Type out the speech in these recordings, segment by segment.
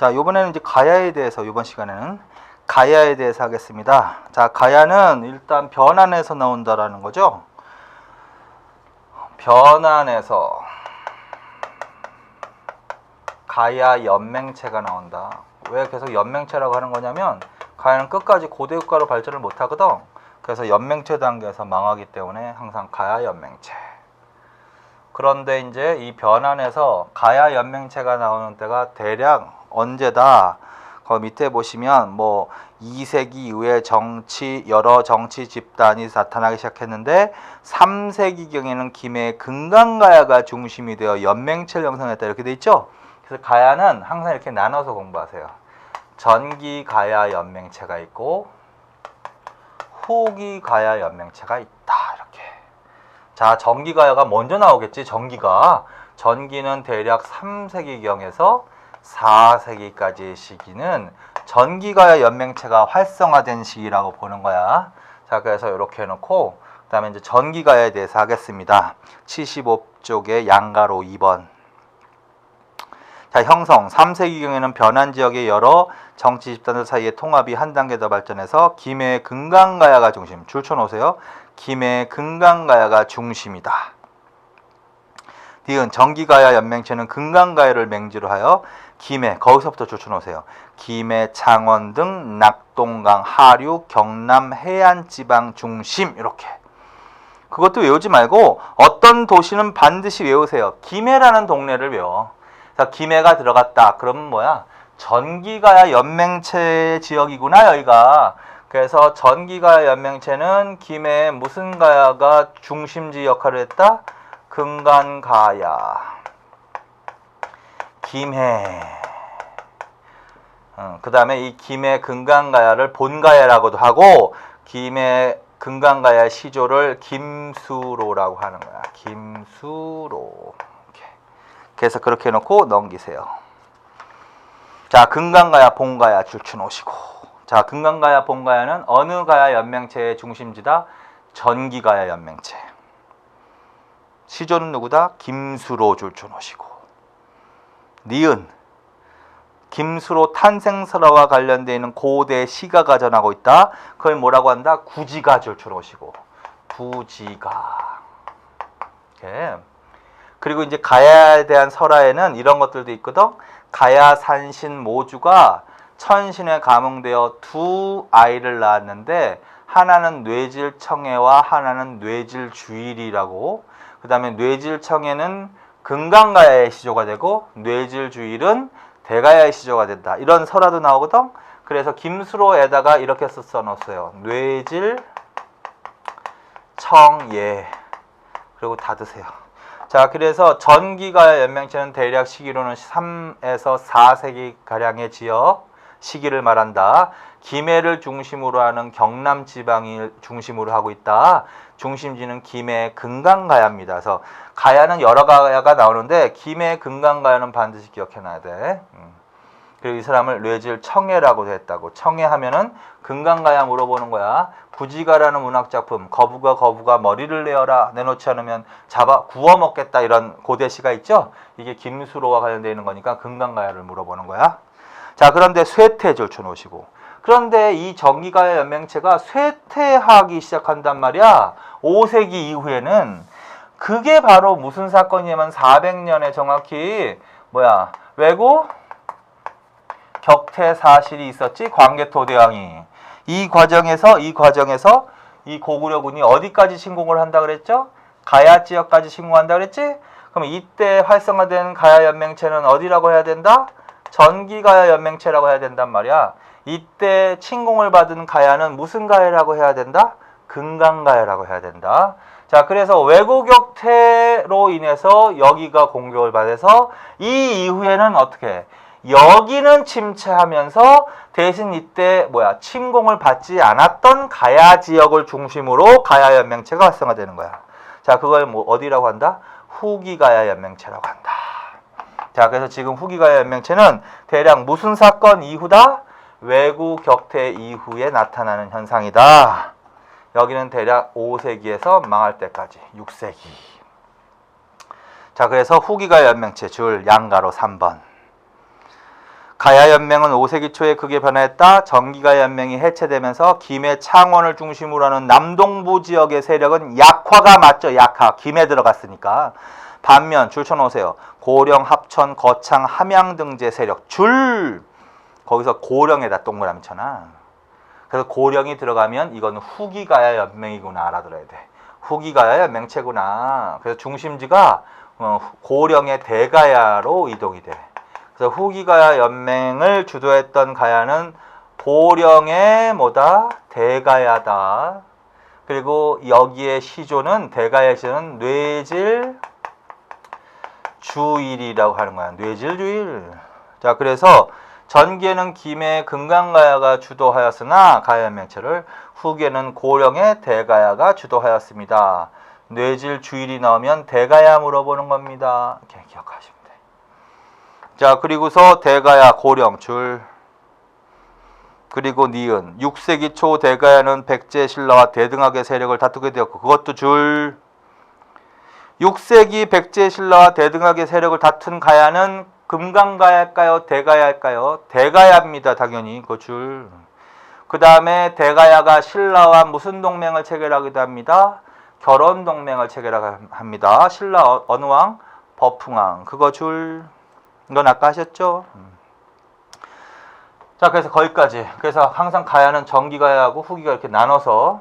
자, 이번에는 이제 가야에 대해서 이번 시간에는 가야에 대해서 하겠습니다. 자, 가야는 일단 변환에서 나온다라는 거죠. 변환에서 가야 연맹체가 나온다. 왜 계속 연맹체라고 하는 거냐면 가야는 끝까지 고대 국가로 발전을 못 하거든. 그래서 연맹체 단계에서 망하기 때문에 항상 가야 연맹체. 그런데 이제 이 변환에서 가야 연맹체가 나오는 때가 대략 언제다? 그 밑에 보시면 뭐 2세기 이후에 여러 정치 집단이 나타나기 시작했는데 3세기경에는 김해의 금강가야가 중심이 되어 연맹체를 형성했다 이렇게 돼 있죠. 그래서 가야는 항상 이렇게 나눠서 공부하세요. 전기 가야 연맹체가 있고 후기 가야 연맹체가 있다 이렇게. 자, 전기 가야가 먼저 나오겠지. 전기는 대략 3세기경에서 4세기까지의 시기는 전기가야 연맹체가 활성화된 시기라고 보는 거야. 자, 그래서 이렇게 해놓고 그 다음에 이제 전기가야에 대해서 하겠습니다. 75쪽에 양가로 2번. 자, 형성 3세기경에는 변환 지역의 여러 정치 집단들 사이의 통합이 한 단계 더 발전해서 김해의 금강가야가 중심. 줄 쳐놓으세요. 김해의 금강가야가 중심이다. 니은 전기가야 연맹체는 금강가야를 맹지로 하여 김해, 거기서부터 줄쳐놓으세요. 김해, 창원 등 낙동강, 하류, 경남, 해안지방 중심 이렇게. 그것도 외우지 말고 어떤 도시는 반드시 외우세요. 김해라는 동네를 외워. 자, 김해가 들어갔다. 그러면 뭐야? 전기가야 연맹체 지역이구나 여기가. 그래서 전기가야 연맹체는 김해의 무슨 가야가 중심지 역할을 했다? 금강가야. 김해. 그 다음에 이 김해 금강가야를 본가야라고도 하고 김해 금강가야 시조를 김수로라고 하는 거야. 김수로. 그래서 그렇게 해놓고 넘기세요. 자, 금강가야 본가야 줄쳐 놓으시고. 자, 금강가야 본가야는 어느 가야 연맹체의 중심지다? 전기가야 연맹체. 시조는 누구다? 김수로 줄쳐 놓으시고. 니은 김수로 탄생설화와 관련되어 있는 고대 시가가 전하고 있다. 그걸 뭐라고 한다? 구지가 줄쳐 놓으시고. 구지가. 이렇게. 그리고 이제 가야에 대한 설화에는 이런 것들도 있거든. 가야 산신 모주가 천신에 감흥되어 두 아이를 낳았는데 하나는 뇌질청해와 하나는 뇌질주일이라고. 그 다음에 뇌질청해는 금강가야의 시조가 되고 뇌질주일은 대가야의 시조가 된다. 이런 설화도 나오거든. 그래서 김수로에다가 이렇게 써놓았어요. 뇌질청예. 그리고 닫으세요. 자, 그래서 전기가야 연맹체는 대략 시기로는 3에서 4세기가량의 지역 시기를 말한다. 김해를 중심으로 하는 경남 지방을 중심으로 하고 있다. 중심지는 김해 금강가야입니다. 그래서 가야는 여러 가야가 나오는데 김해 금강가야는 반드시 기억해놔야 돼. 그리고 이 사람을 뇌질청해라고 했다고. 청해하면은 금강가야 물어보는 거야. 구지가라는 문학작품, 거부가 머리를 내놓지 않으면 구워 먹겠다 이런 고대시가 있죠. 이게 김수로와 관련되어 있는 거니까 금강가야를 물어보는 거야. 자, 그런데 쇠퇴 줄쳐놓으시고. 그런데 이 전기가야 연맹체가 쇠퇴하기 시작한단 말이야. 5세기 이후에는. 그게 바로 무슨 사건이냐면 400년에 정확히 왜고 격퇴 사실이 있었지. 광개토대왕이. 이 과정에서 이 고구려군이 어디까지 침공을 한다 그랬죠? 가야 지역까지 침공한다 그랬지? 그럼 이때 활성화된 가야 연맹체는 어디라고 해야 된다? 전기가야 연맹체라고 해야 된단 말이야. 이때 침공을 받은 가야는 무슨 가야라고 해야 된다? 금강가야라고 해야 된다. 자, 그래서 왜고 격퇴로 인해서 여기가 공격을 받아서 이 이후에는 어떻게? 여기는 침체하면서 대신 이때 침공을 받지 않았던 가야 지역을 중심으로 가야 연맹체가 활성화되는 거야. 자, 그걸 어디라고 한다? 후기가야 연맹체라고 한다. 자, 그래서 지금 후기가야 연맹체는 대략 무슨 사건 이후다? 왜구 격퇴 이후에 나타나는 현상이다. 여기는 대략 5세기에서 망할 때까지 6세기. 자, 그래서 후기가야 연맹체 줄 양가로 3번. 가야 연맹은 5세기 초에 크게 변화했다. 정기가 연맹이 해체되면서 김해 창원을 중심으로 하는 남동부 지역의 세력은 약화가 맞죠. 약화. 김해 들어갔으니까. 반면 줄 쳐놓으세요. 고령, 합천, 거창, 함양 등지 세력. 줄. 거기서 고령에다 동그라미 쳐놔. 그래서 고령이 들어가면 이건 후기가야 연맹이구나 알아들어야 돼. 후기가야 연맹체구나. 그래서 중심지가 고령의 대가야로 이동이 돼. 그래서 후기가야 연맹을 주도했던 가야는 고령의 뭐다? 대가야다. 그리고 여기에 시조는 대가야 시조는 뇌질 주일이라고 하는 거야. 뇌질 주일. 자, 그래서 전계는 김해 금강가야가 주도하였으나 가야 연맹체를 후계는 고령의 대가야가 주도하였습니다. 뇌질 주일이 나오면 대가야 물어보는 겁니다. 이렇게 기억하시면 돼요. 자, 그리고서 대가야 고령 줄 그리고 니은 6세기 초 대가야는 백제 신라와 대등하게 세력을 다투게 되었고 그것도 줄 6세기 백제 신라와 대등하게 세력을 다툰 가야는 금강가야일까요? 대가야일까요? 대가야입니다. 당연히 그 줄. 그 다음에 대가야가 신라와 무슨 동맹을 체결하기도 합니다. 결혼 동맹을 체결합니다. 신라 어느 왕? 버풍왕. 그거 줄. 이건 아까 하셨죠? 자, 그래서 거기까지. 그래서 항상 가야는 정기가야하고 후기가 이렇게 나눠서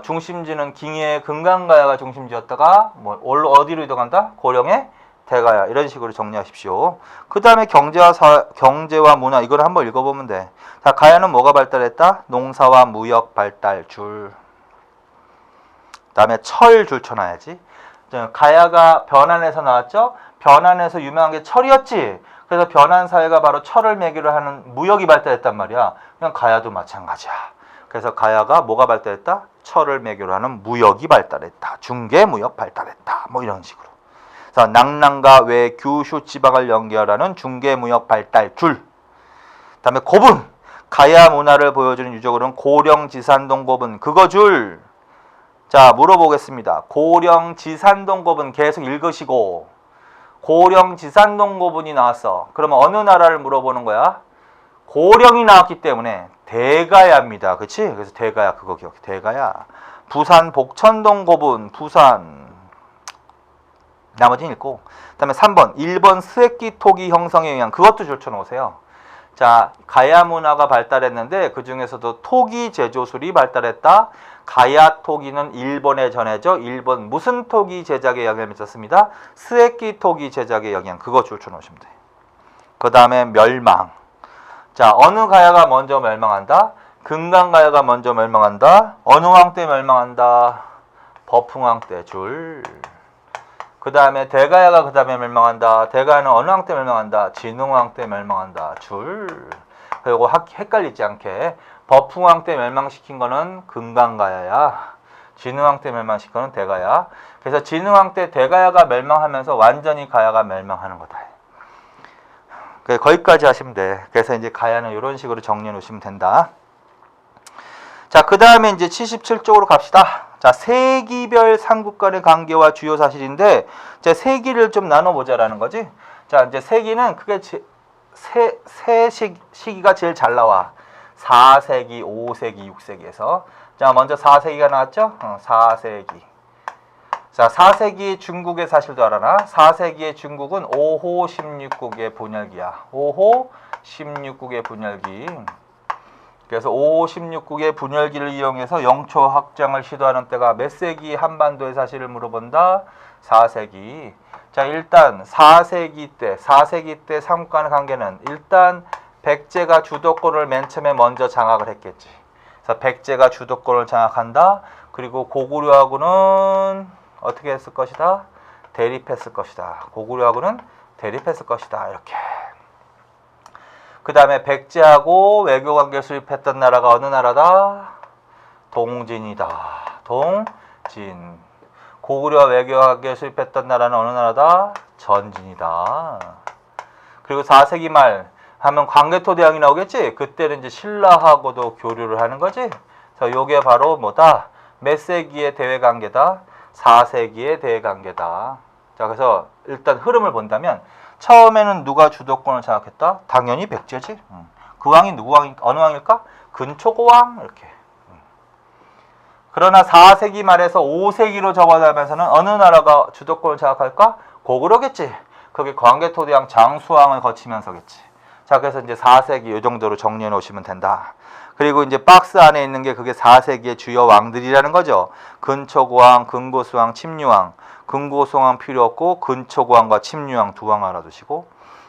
중심지는 김해 금강가야가 중심지였다가 뭐 어디로 이동한다? 고령의 대가야. 이런 식으로 정리하십시오. 그 다음에 경제와 문화. 이걸 한번 읽어보면 돼. 자, 가야는 뭐가 발달했다? 농사와 무역 발달 줄. 그 다음에 철 줄 쳐놔야지. 가야가 변안에서 나왔죠? 변안에서 유명한 게 철이었지. 그래서 변안 사회가 바로 철을 매개로 하는 무역이 발달했단 말이야. 그냥 가야도 마찬가지야. 그래서 가야가 뭐가 발달했다? 철을 매개로 하는 무역이 발달했다. 중개 무역 발달했다. 뭐 이런 식으로. 그래서 낙랑과 외 규슈 지방을 연결하는 중개 무역 발달 줄. 그다음에 고분. 가야 문화를 보여주는 유적으로는 고령 지산동 고분. 그거 줄. 자, 물어보겠습니다. 고령 지산동 고분 계속 읽으시고 고령 지산동 고분이 나왔어. 그러면 어느 나라를 물어보는 거야? 고령이 나왔기 때문에 대가야입니다. 그치? 그래서 대가야 그거 기억해. 대가야. 부산 복천동 고분. 부산. 나머지는 읽고. 그 다음에 3번. 일본 스에키 토기 형성에 의한 그것도 줄쳐놓으세요. 자, 가야 문화가 발달했는데 그 중에서도 토기 제조술이 발달했다. 가야 토기는 일본에 전해져. 일본 무슨 토기 제작에 영향을 미쳤습니다. 스에키 토기 제작에 영향. 그거 줄쳐놓으시면 돼. 그 다음에 멸망. 자, 어느 가야가 먼저 멸망한다? 금강가야가 먼저 멸망한다. 어느 왕 때 멸망한다? 버풍왕 때 줄. 그 다음에 대가야가 그 다음에 멸망한다. 대가야는 어느 왕 때 멸망한다? 진흥왕 때 멸망한다. 줄. 그리고 헷갈리지 않게 버풍왕 때 멸망시킨 거는 금강가야야. 진흥왕 때 멸망시킨 거는 대가야. 그래서 진흥왕 때 대가야가 멸망하면서 완전히 가야가 멸망하는 거다. 거기까지 하시면 돼. 그래서 이제 가야는 이런 식으로 정리해 놓으시면 된다. 자, 그 다음에 이제 77쪽으로 갑시다. 자, 세기별 삼국 간의 관계와 주요 사실인데, 이제 세기를 좀 나눠보자라는 거지. 자, 이제 세기는 크게 세 시기가 제일 잘 나와. 4세기, 5세기, 6세기에서. 자, 먼저 4세기가 나왔죠? 4세기. 자, 4세기 중국의 사실도 알아나? 4세기의 중국은 5호 16국의 분열기야. 5호 16국의 분열기. 그래서 5호 16국의 분열기를 이용해서 영토 확장을 시도하는 때가 몇 세기 한반도의 사실을 물어본다? 4세기. 자, 일단 4세기 때 삼국 간의 관계는 일단 백제가 주도권을 맨 처음에 먼저 장악을 했겠지. 그래서 백제가 주도권을 장악한다. 그리고 고구려하고는 어떻게 했을 것이다? 대립했을 것이다. 고구려하고는 대립했을 것이다. 이렇게. 그 다음에 백제하고 외교관계 수립했던 나라가 어느 나라다? 동진이다. 동진. 고구려 외교관계 수립했던 나라는 어느 나라다? 전진이다. 그리고 4세기 말 하면 광개토대왕이 나오겠지? 그때는 이제 신라하고도 교류를 하는 거지? 그래서 요게 바로 뭐다? 몇 세기의 대외관계다? 4세기의 대외관계다. 자, 그래서 일단 흐름을 본다면 처음에는 누가 주도권을 장악했다? 당연히 백제지. 그 왕이 누구 왕이 어느 왕일까? 근초고왕 이렇게. 그러나 4세기 말에서 5세기로 접어들면서는 어느 나라가 주도권을 장악할까? 고구려겠지. 그게 광개토대왕 장수왕을 거치면서겠지. 자, 그래서 이제 4세기 이 정도로 정리해 놓으시면 된다. 그리고 이제 박스 안에 있는 게 그게 4세기의 주요 왕들이라는 거죠. 근초고왕, 근고수왕, 침류왕. 근고수왕 필요 없고 근초고왕과 침류왕 두 왕 알아두시고,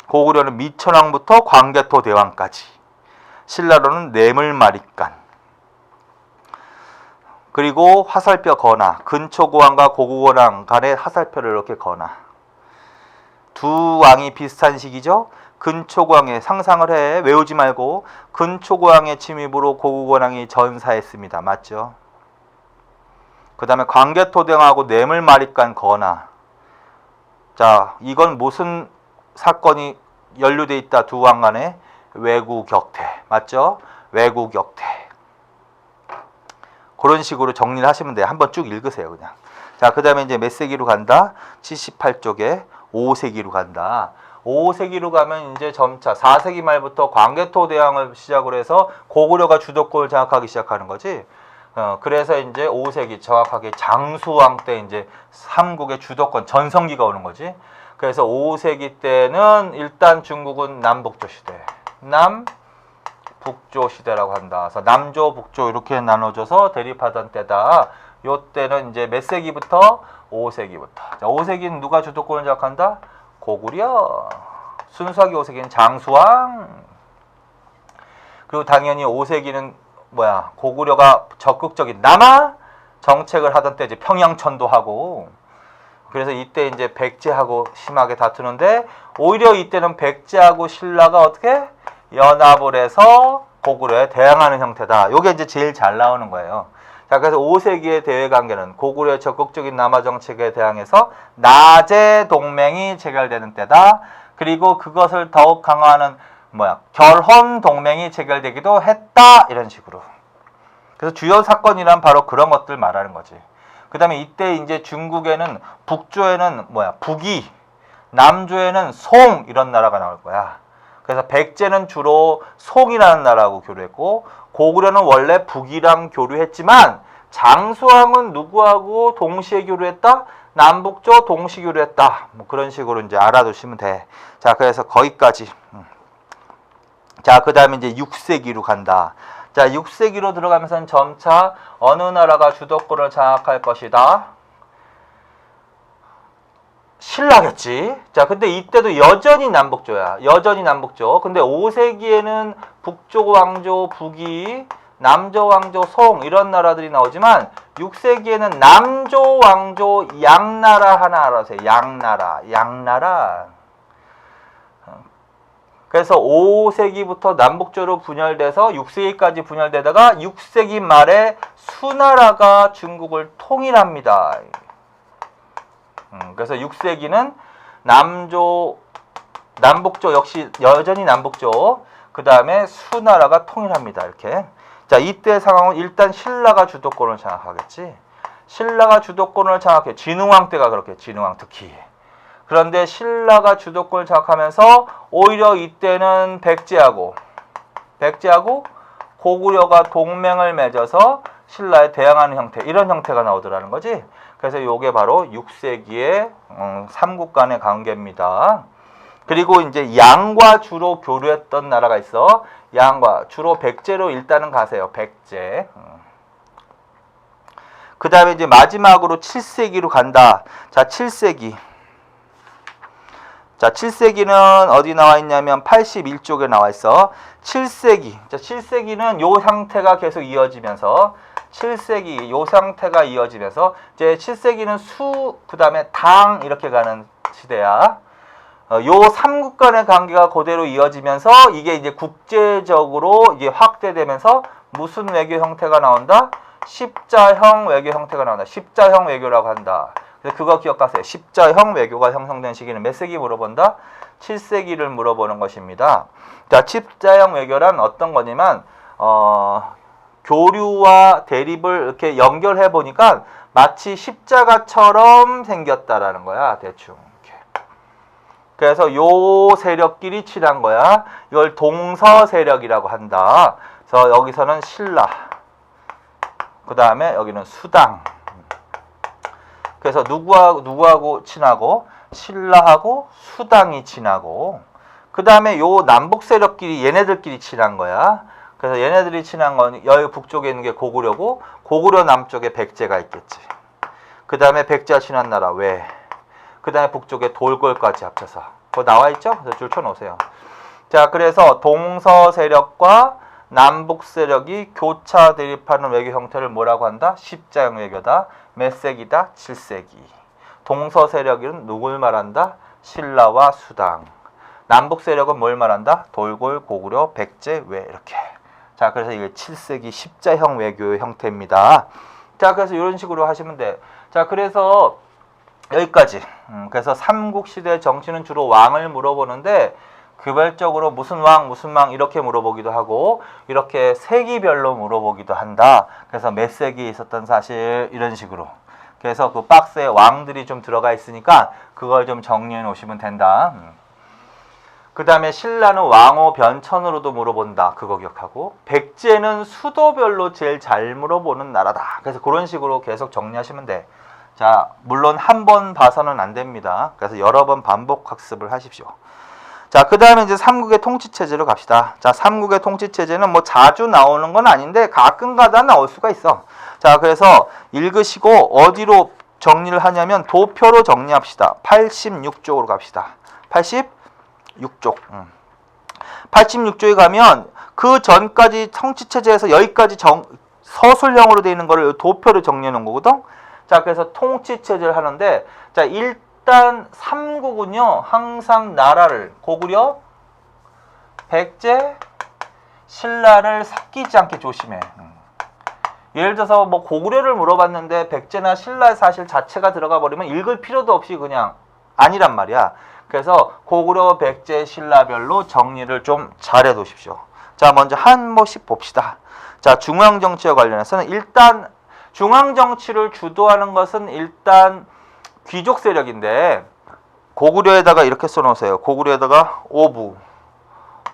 고구려는 미천왕부터 광개토대왕까지. 신라로는 뇌물마립간. 그리고 화살표 거나, 근초고왕과 고구려왕 간의 화살표를 이렇게 거나. 두 왕이 비슷한 시기죠. 근초고왕의 상상을 해. 외우지 말고. 근초고왕의 침입으로 고구려왕이 전사했습니다. 맞죠? 그 다음에 광개토대왕하고 뇌물마립간 거나. 자, 이건 무슨 사건이 연루돼 있다. 두 왕 간에 왜구격퇴. 맞죠? 왜구격퇴. 그런 식으로 정리를 하시면 돼요. 한번 쭉 읽으세요, 그냥. 자, 그 다음에 이제 몇 세기로 간다? 78쪽에 5세기로 간다. 5세기로 가면 이제 점차 4세기 말부터 광개토대왕을 시작으로 해서 고구려가 주도권을 장악하기 시작하는 거지. 그래서 이제 5세기 정확하게 장수왕 때 이제 삼국의 주도권 전성기가 오는 거지. 그래서 5세기 때는 일단 중국은 남북조 시대. 북조 시대라고 한다. 그래서 남조, 북조 이렇게 나눠져서 대립하던 때다. 요 때는 이제 몇 세기부터? 5세기부터. 자, 5세기는 누가 주도권을 장악한다? 고구려. 순수하게 5세기는 장수왕. 그리고 당연히 5세기는 뭐야? 고구려가 적극적인 남하 정책을 하던 때 이제 평양천도 하고. 그래서 이때 이제 백제하고 심하게 다투는데, 오히려 이때는 백제하고 신라가 어떻게? 연합을 해서 고구려에 대항하는 형태다. 요게 이제 제일 잘 나오는 거예요. 자, 그래서 5세기의 대외 관계는 고구려의 적극적인 남하 정책에 대항해서 나제 동맹이 체결되는 때다. 그리고 그것을 더욱 강화하는 결혼 동맹이 체결되기도 했다. 이런 식으로. 그래서 주요 사건이란 바로 그런 것들 말하는 거지. 그 다음에 이때 이제 중국에는 북조에는 북이, 남조에는 송 이런 나라가 나올 거야. 그래서 백제는 주로 송이라는 나라하고 교류했고, 고구려는 원래 북이랑 교류했지만 장수왕은 누구하고 동시에 교류했다? 남북조 동시 교류했다. 뭐 그런 식으로 이제 알아두시면 돼. 자, 그래서 거기까지. 자, 그 다음에 이제 6세기로 간다. 자, 6세기로 들어가면서는 점차 어느 나라가 주도권을 장악할 것이다? 신라겠지. 자, 근데 이때도 여전히 남북조야. 여전히 남북조. 근데 5세기에는 북조 왕조, 북이, 남조 왕조, 송 이런 나라들이 나오지만 6세기에는 남조 왕조, 양나라 하나 알아보세요. 양나라. 그래서 5세기부터 남북조로 분열돼서 6세기까지 분열되다가 6세기 말에 수나라가 중국을 통일합니다. 그래서 6세기는 남북조 역시 여전히 남북조, 그 다음에 수나라가 통일합니다. 이렇게. 자, 이때 상황은 일단 신라가 주도권을 장악하겠지. 신라가 주도권을 장악해. 진흥왕 때가 그렇게, 진흥왕 특히. 그런데 신라가 주도권을 장악하면서 오히려 이때는 백제하고 고구려가 동맹을 맺어서 신라에 대항하는 형태, 이런 형태가 나오더라는 거지. 그래서 이게 바로 6세기의 삼국 간의 관계입니다. 그리고 이제 양과 주로 교류했던 나라가 있어. 양과 주로 백제로 일단은 가세요. 백제. 그 다음에 이제 마지막으로 7세기로 간다. 자, 7세기. 자, 7세기는 어디 나와 있냐면 81쪽에 나와 있어. 7세기. 자, 7세기는 요 상태가 계속 이어지면서 7세기 요 상태가 이어지면서 이제 7세기는 수, 그 다음에 당 이렇게 가는 시대야. 요 삼국 간의 관계가 그대로 이어지면서 이게 이제 국제적으로 이게 확대되면서 무슨 외교 형태가 나온다? 십자형 외교 형태가 나온다. 십자형 외교라고 한다. 그래서 그거 기억하세요. 십자형 외교가 형성된 시기는 몇 세기 물어본다? 7세기를 물어보는 것입니다. 자, 십자형 외교란 어떤 거냐면 교류와 대립을 이렇게 연결해 보니까 마치 십자가처럼 생겼다라는 거야. 대충 이렇게. 그래서 요 세력끼리 친한 거야. 이걸 동서 세력이라고 한다. 그래서 여기서는 신라, 그 다음에 여기는 수당. 그래서 누구하고 친하고? 신라하고 수당이 친하고, 그 다음에 요 남북 세력끼리 얘네들끼리 친한 거야. 그래서 얘네들이 친한 건 여기 북쪽에 있는 게 고구려고, 고구려 남쪽에 백제가 있겠지. 그 다음에 백제가 친한 나라 왜? 그 다음에 북쪽에 돌궐까지 합쳐서. 그거 나와 있죠? 그래서 줄 쳐놓으세요. 자, 그래서 동서 세력과 남북 세력이 교차 대립하는 외교 형태를 뭐라고 한다? 십자형 외교다. 몇 세기다? 7세기. 동서 세력은 누굴 말한다? 신라와 수당. 남북 세력은 뭘 말한다? 돌궐, 고구려, 백제, 왜 이렇게. 자, 그래서 이게 7세기 십자형 외교의 형태입니다. 자, 그래서 이런 식으로 하시면 돼. 자, 그래서 여기까지. 그래서 삼국시대 정치는 주로 왕을 물어보는데 개별적으로 무슨 왕 이렇게 물어보기도 하고 이렇게 세기별로 물어보기도 한다. 그래서 몇 세기에 있었던 사실 이런 식으로. 그래서 그 박스에 왕들이 좀 들어가 있으니까 그걸 좀 정리해 놓으시면 된다. 그 다음에 신라는 왕호 변천으로도 물어본다. 그거 기억하고. 백제는 수도별로 제일 잘 물어보는 나라다. 그래서 그런 식으로 계속 정리하시면 돼. 자, 물론 한 번 봐서는 안 됩니다. 그래서 여러 번 반복 학습을 하십시오. 자, 그 다음에 이제 삼국의 통치체제로 갑시다. 자, 삼국의 통치체제는 뭐 자주 나오는 건 아닌데 가끔가다 나올 수가 있어. 자, 그래서 읽으시고 어디로 정리를 하냐면 도표로 정리합시다. 86쪽으로 갑시다. 86쪽. 86쪽에 가면 그 전까지 통치체제에서 여기까지 서술형으로 되어 있는 거를 도표로 정리해 놓은 거거든. 자, 그래서 통치체제를 하는데, 자, 일단 삼국은요 항상 나라를 고구려, 백제, 신라를 섞이지 않게 조심해. 예를 들어서 뭐 고구려를 물어봤는데 백제나 신라의 사실 자체가 들어가 버리면 읽을 필요도 없이 그냥 아니란 말이야. 그래서 고구려, 백제, 신라별로 정리를 좀 잘해 두십시오. 자, 먼저 한 번씩 봅시다. 자, 중앙정치와 관련해서는 일단 중앙정치를 주도하는 것은 일단 귀족 세력인데 고구려에다가 이렇게 써놓으세요. 고구려에다가 5부,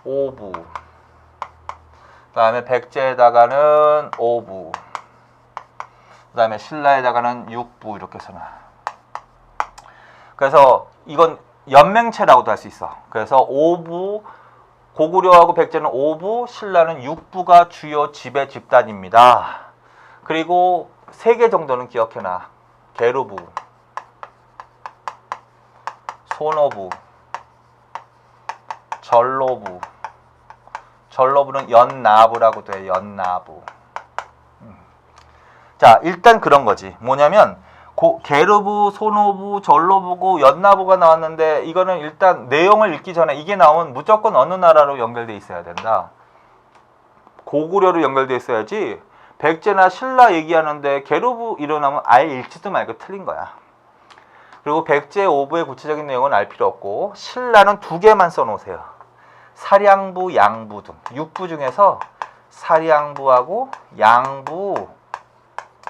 그 다음에 백제에다가는 5부, 그 다음에 신라에다가는 6부 이렇게 써놔. 그래서 이건 연맹체라고도 할 수 있어. 그래서 5부, 고구려하고 백제는 5부, 신라는 6부가 주요 지배 집단입니다. 그리고 3개 정도는 기억해놔. 계루부, 손오부, 전로부. 전로부는 연나부라고도 해. 연나부. 자, 일단 그런 거지. 뭐냐면 계루부, 손오부, 전로부고 연나부가 나왔는데 이거는 일단 내용을 읽기 전에 이게 나오면 무조건 어느 나라로 연결돼 있어야 된다. 고구려로 연결돼 있어야지. 백제나 신라 얘기하는데 계루부 일어나면 아예 읽지도 말고 틀린 거야. 그리고 백제 5부의 구체적인 내용은 알 필요 없고 신라는 2개만 써놓으세요. 사량부, 양부 등 6부 중에서 사량부하고 양부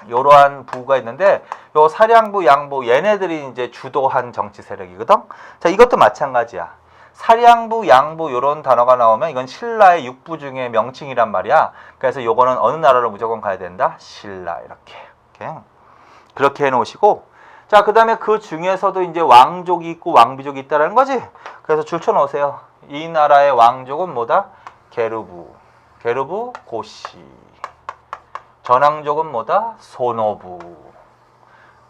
이러한 부가 있는데 요 사량부, 양부 얘네들이 이제 주도한 정치 세력이거든. 자, 이것도 마찬가지야. 사량부, 양부 이런 단어가 나오면 이건 신라의 6부 중에 명칭이란 말이야. 그래서 요거는 어느 나라로 무조건 가야 된다? 신라 이렇게. 그렇게 해놓으시고 자, 그 다음에 그 중에서도 이제 왕족이 있고 왕비족이 있다라는 거지. 그래서 줄 쳐놓으세요. 이 나라의 왕족은 뭐다? 계루부, 계루부 고씨. 전왕족은 뭐다? 손오부.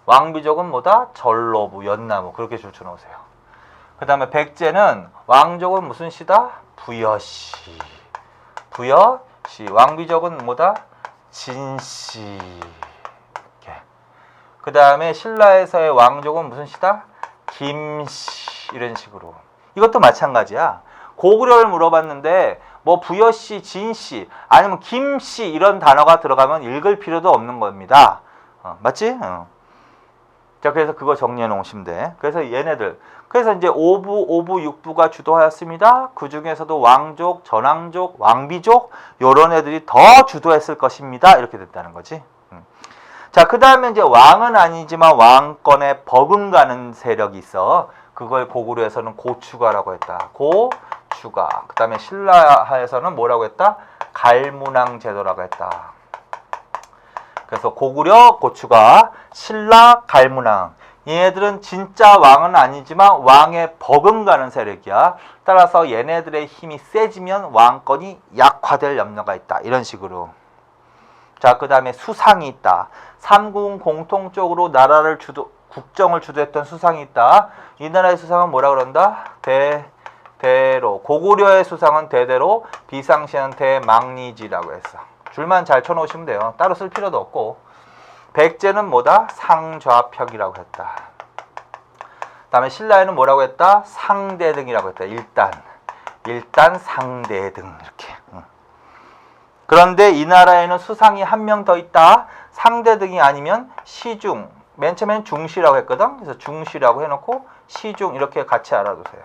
왕비족은 뭐다? 전로부, 연나무. 그렇게 줄 쳐놓으세요. 그 다음에 백제는 왕족은 무슨 씨다? 부여씨. 부여씨. 왕비족은 뭐다? 진씨. 그 다음에 신라에서의 왕족은 무슨 씨다? 김씨. 이런 식으로. 이것도 마찬가지야. 고구려를 물어봤는데 뭐 부여씨, 진씨 아니면 김씨 이런 단어가 들어가면 읽을 필요도 없는 겁니다. 맞지? 자, 그래서 그거 정리해 놓으시면 돼. 그래서 얘네들. 그래서 이제 5부, 6부가 주도하였습니다. 그 중에서도 왕족, 전왕족, 왕비족 요런 애들이 더 주도했을 것입니다. 이렇게 됐다는 거지. 자, 그 다음에 이제 왕은 아니지만 왕권에 버금가는 세력이 있어. 그걸 고구려에서는 고추가라고 했다. 고추가. 그 다음에 신라하에서는 뭐라고 했다? 갈문왕 제도라고 했다. 그래서 고구려, 고추가, 신라, 갈문왕. 얘네들은 진짜 왕은 아니지만 왕에 버금가는 세력이야. 따라서 얘네들의 힘이 세지면 왕권이 약화될 염려가 있다. 이런 식으로. 자, 그 다음에 수상이 있다. 삼국은 공통적으로 나라를 국정을 주도했던 수상이 있다. 이 나라의 수상은 뭐라 그런다? 대대로. 고구려의 수상은 대대로, 비상시는 대망리지라고 했어. 줄만 잘 쳐놓으시면 돼요. 따로 쓸 필요도 없고. 백제는 뭐다? 상좌평이라고 했다. 그 다음에 신라에는 뭐라고 했다? 상대등이라고 했다. 일단 상대등 이렇게. 그런데 이 나라에는 수상이 한 명 더 있다. 상대등이 아니면 시중. 맨 처음엔 중시라고 했거든. 그래서 중시라고 해놓고 시중 이렇게 같이 알아두세요.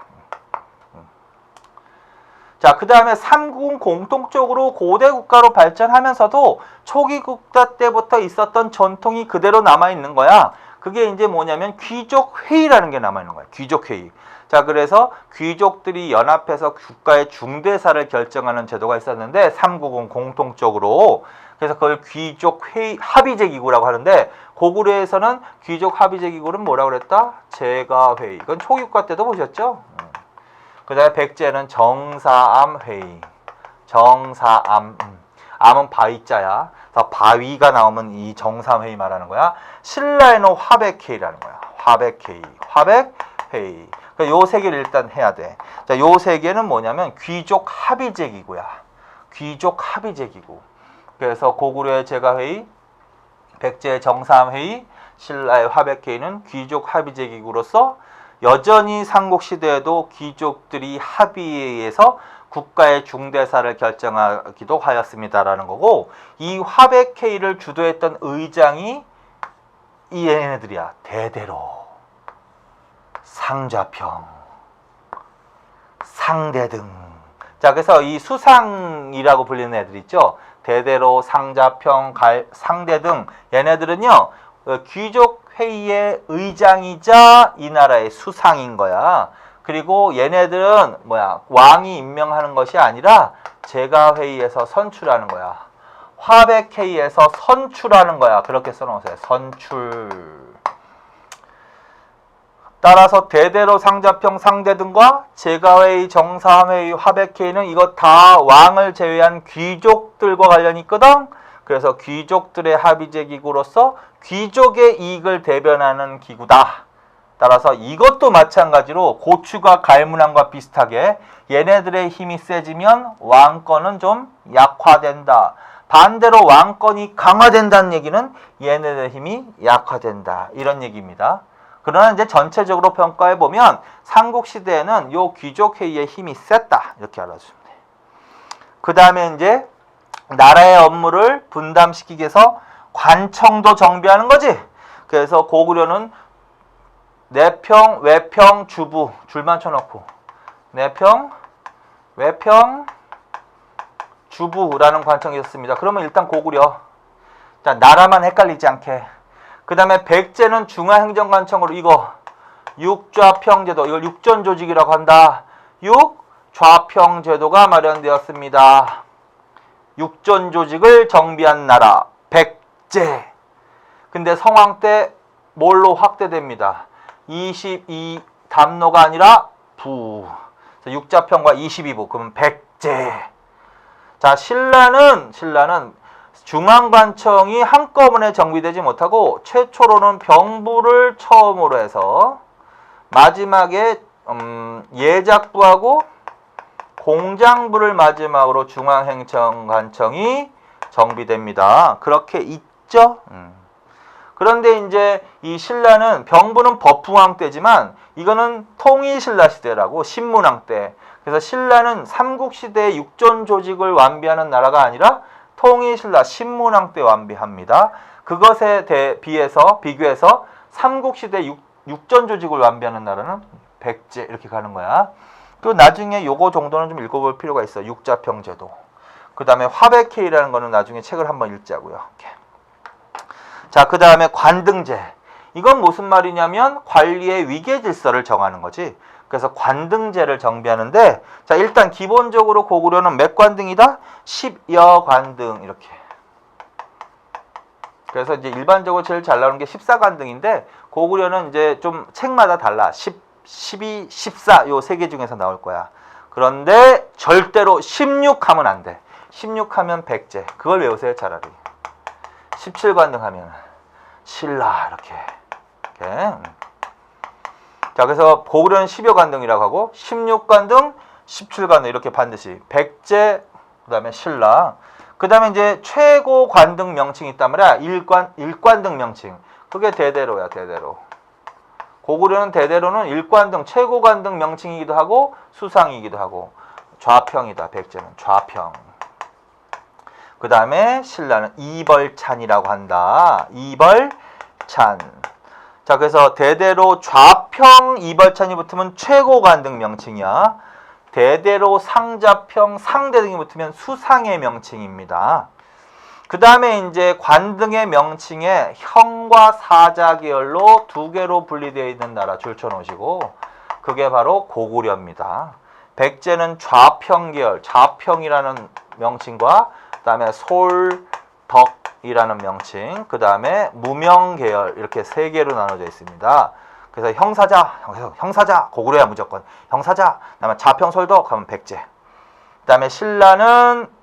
자, 그 다음에 삼국은 공통적으로 고대 국가로 발전하면서도 초기 국가 때부터 있었던 전통이 그대로 남아있는 거야. 그게 이제 뭐냐면 귀족회의라는 게 남아있는 거야. 귀족회의. 자, 그래서 귀족들이 연합해서 국가의 중대사를 결정하는 제도가 있었는데 삼국은 공통적으로. 그래서 그걸 귀족회의 합의제기구라고 하는데 고구려에서는 귀족 합의제기구는 뭐라고 그랬다? 제가회의. 이건 초기 국가 때도 보셨죠? 그 다음에 백제는 정사암회의. 정사암. 암은 바위자야. 그래서 바위가 나오면 이 정사암회의 말하는 거야. 신라에는 화백회의라는 거야. 화백회의. 화백회의. 요 세 개를 일단 해야 돼. 자, 요 세 개는 뭐냐면 귀족 합의제기구야. 귀족 합의제기구. 그래서 고구려의 제가회의, 백제의 정사암회의, 신라의 화백회의는 귀족 합의제기구로서 여전히 삼국시대에도 귀족들이 합의에 의해서 국가의 중대사를 결정하기도 하였습니다라는 거고, 이 화백회의를 주도했던 의장이 이 얘네들이야. 대대로, 상좌평, 상대등. 자, 그래서 이 수상이라고 불리는 애들 있죠. 대대로, 상좌평, 상대등. 얘네들은요, 귀족 회의의 의장이자 이 나라의 수상인 거야. 그리고 얘네들은 왕이 임명하는 것이 아니라 제가회의에서 선출하는 거야. 화백회의에서 선출하는 거야. 그렇게 써놓으세요. 선출. 따라서 대대로, 상좌평, 상대등과 제가회의, 정사회의, 화백회의는 이거 다 왕을 제외한 귀족들과 관련이 있거든. 그래서 귀족들의 합의제 기구로서 귀족의 이익을 대변하는 기구다. 따라서 이것도 마찬가지로 고추가 갈문왕과 비슷하게 얘네들의 힘이 세지면 왕권은 좀 약화된다. 반대로 왕권이 강화된다는 얘기는 얘네들의 힘이 약화된다. 이런 얘기입니다. 그러나 이제 전체적으로 평가해 보면 삼국시대에는 요 귀족회의의 힘이 셌다. 이렇게 알아주면 돼. 그 다음에 이제 나라의 업무를 분담시키기 위해서 관청도 정비하는 거지. 그래서 고구려는 내평, 외평, 주부 줄만 쳐놓고 내평, 외평, 주부라는 관청이 있었습니다. 그러면 일단 고구려. 자, 나라만 헷갈리지 않게. 그 다음에 백제는 중화행정관청으로 이거 육좌평제도, 이걸 육전조직이라고 한다. 육좌평제도가 마련되었습니다. 육전조직을 정비한 나라 백제. 근데 성왕 때 뭘로 확대됩니다. 22 담로가 아니라 부. 육좌평과 22부. 그러면 백제. 자, 신라는 중앙관청이 한꺼번에 정비되지 못하고 최초로는 병부를 처음으로 해서 마지막에 예작부하고 공장부를 마지막으로 중앙행정관청이 정비됩니다. 그렇게 있죠. 그런데 이제 이 신라는 병부는 법붕왕 때지만 이거는 통일신라 시대라고 신문왕 때. 그래서 신라는 삼국시대의 육전 조직을 완비하는 나라가 아니라 통일신라 신문왕 때 완비합니다. 그것에 비교해서 삼국시대 육전 조직을 완비하는 나라는 백제 이렇게 가는 거야. 그 나중에 요거 정도는 좀 읽어볼 필요가 있어. 육좌평제도. 그 다음에 화백회의라는 거는 나중에 책을 한번 읽자고요. 이렇게. 자, 그 다음에 관등제. 이건 무슨 말이냐면 관리의 위계 질서를 정하는 거지. 그래서 관등제를 정비하는데, 자, 일단 기본적으로 고구려는 몇 관등이다? 10여 관등 이렇게. 그래서 이제 일반적으로 제일 잘 나오는 게 14관등인데 고구려는 이제 좀 책마다 달라. 10, 12, 14 요 세 개 중에서 나올 거야. 그런데 절대로 16 하면 안 돼. 16 하면 백제. 그걸 외우세요, 차라리. 17관등 하면 신라 이렇게. 자, 그래서 고구려는 10여 관등이라고 하고 16관등, 17관등 이렇게 반드시 백제, 그다음에 신라. 그다음에 이제 최고 관등 명칭이 있단 말이야. 일관등 명칭. 그게 대대로야, 대대로. 고구려는 대대로는 일관등, 최고 관등 명칭이기도 하고 수상이기도 하고 좌평이다. 백제는 좌평. 그다음에 신라는 이벌찬이라고 한다. 이벌찬. 자, 그래서 대대로 좌평 이벌찬이 붙으면 최고 관등 명칭이야. 대대로 상자평 상대등이 붙으면 수상의 명칭입니다. 그 다음에 이제 관등의 명칭에 형과 사자 계열로 두 개로 분리되어 있는 나라 줄쳐놓으시고, 그게 바로 고구려입니다. 백제는 좌평 계열, 좌평이라는 명칭과 그 다음에 솔덕이라는 명칭, 그 다음에 무명 계열 이렇게 세 개로 나눠져 있습니다. 그래서 형사자, 고구려야 무조건 형사자. 그다음에 좌평 솔덕 하면 백제. 그다음에 신라는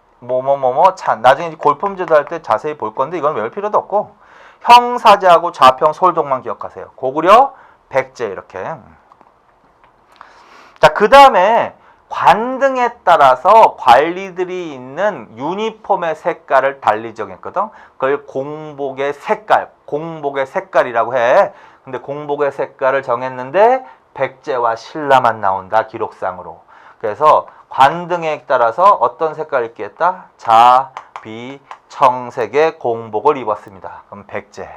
찬. 나중에 골품제도 할 때 자세히 볼 건데 이건 외울 필요도 없고 형사자하고 좌평 솔덕만 기억하세요. 고구려, 백제 이렇게. 자, 그다음에 관등에 따라서 관리들이 있는 유니폼의 색깔을 달리 정했거든. 그걸 공복의 색깔이라고 해. 근데 공복의 색깔을 정했는데 백제와 신라만 나온다, 기록상으로. 그래서 관등에 따라서 어떤 색깔을 입게 했다? 자, 비, 청색의 공복을 입었습니다. 그럼 백제.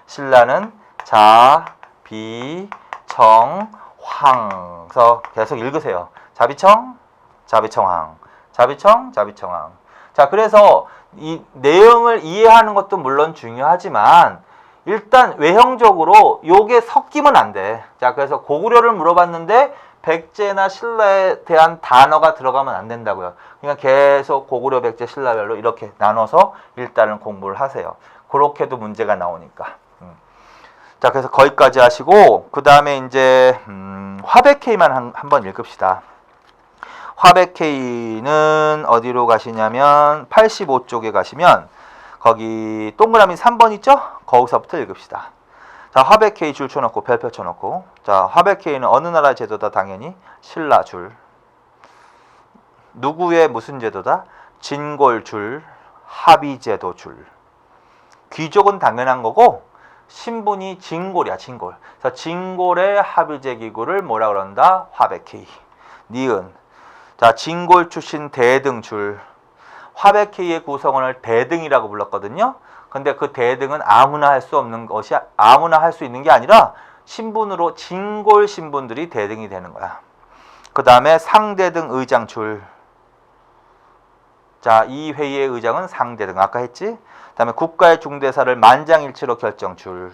신라는 자, 비, 청, 황. 그래서 계속 읽으세요. 자비청, 자비청황. 자비청, 자비청황. 자, 그래서 이 내용을 이해하는 것도 물론 중요하지만 일단 외형적으로 요게 섞이면 안 돼. 자, 그래서 고구려를 물어봤는데 백제나 신라에 대한 단어가 들어가면 안 된다고요. 그러니까 계속 고구려, 백제, 신라별로 이렇게 나눠서 일단은 공부를 하세요. 그렇게도 문제가 나오니까. 자, 그래서 거기까지 하시고 그 다음에 이제 화백회의만 한번 읽읍시다. 화백회의는 어디로 가시냐면 85쪽에 가시면 거기 동그라미 3번 있죠? 거기서부터 읽읍시다. 자, 화백회의 줄 쳐놓고 별표 쳐놓고. 자, 화백회의는 어느 나라 제도다? 당연히 신라 줄. 누구의 무슨 제도다? 진골 줄, 합의제도 줄. 귀족은 당연한 거고 신분이 진골이야, 진골. 그래서 진골의 합의제 기구를 뭐라 그런다? 화백회의. 니은. 자, 진골 출신 대등 줄. 화백회의의 구성원을 대등이라고 불렀거든요. 근데 그 대등은 아무나 할 수 없는 것이, 아무나 할 수 있는 게 아니라 신분으로 진골 신분들이 대등이 되는 거야. 그 다음에 상대등 의장 줄. 자, 이 회의의 의장은 상대등. 아까 했지? 그 다음에 국가의 중대사를 만장일치로 결정 줄.